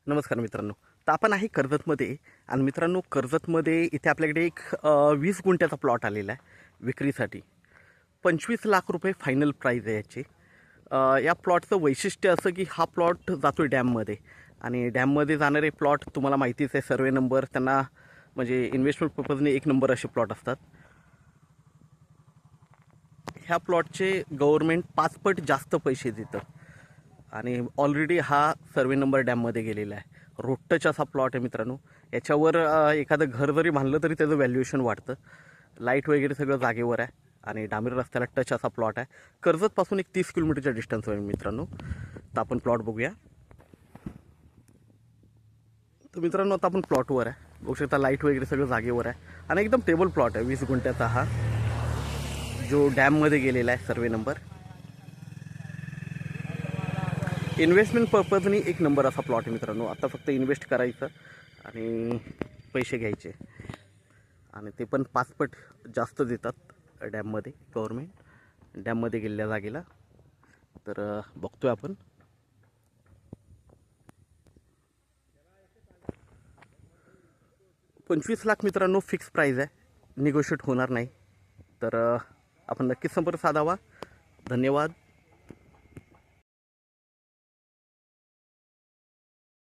नमस्कार मित्रांनो. तर आपण आहे कर्जतमध्ये आणि मित्रांनो कर्जतमध्ये इथे आपल्याकडे एक 20 गुंठ्याचा प्लॉट आलेला आहे विक्रीसाठी. 25 लाख रुपये फायनल प्राईज आहे याची. या प्लॉटचं वैशिष्ट्य असं की हा प्लॉट जातो आहे डॅममध्ये आणि डॅममध्ये जाणारे प्लॉट तुम्हाला माहितीच आहे, सर्वे नंबर त्यांना म्हणजे इन्व्हेस्टमेंट पर्पजने एक नंबर असे प्लॉट असतात. ह्या प्लॉटचे गव्हर्नमेंट 5 पट जास्त पैसे देतं आणि ऑलरेडी हा सर्वे नंबर डॅममध्ये गेलेला आहे. रोड टच असा प्लॉट आहे मित्रांनो. याच्यावर एखादं घर जरी बांधलं तरी त्याचं व्हॅल्युएशन वाढतं. लाईट वगैरे सगळं जागेवर आहे आणि डांबरी रस्त्याला टच असा प्लॉट आहे. कर्जतपासून एक 30 किलोमीटरच्या डिस्टन्सवर आहे मित्रांनो. तर आपण प्लॉट बघूया. तर मित्रांनो आता आपण प्लॉटवर आहे, बघू शकता लाईट वगैरे सगळं जागेवर आहे आणि एकदम टेबल प्लॉट आहे. 20 गुंठ्याचा हा जो डॅममध्ये गेलेला आहे सर्वे नंबर. इन्व्हेस्टमेंट पर्पजनी एक नंबर असा प्लॉट आहे मित्रांनो. आता फक्त इन्व्हेस्ट करायचं आणि पैसे घ्यायचे आणि ते पण 5 पट जास्त देतात डॅममध्ये गव्हर्मेंट डॅममध्ये गेलेल्या जागेला. तर बघतोय आपण. ₹25 लाख मित्रांनो फिक्स प्राईज आहे, निगोशिएट होणार नाही. तर आपण नक्कीच संपर्क साधावा. धन्यवाद.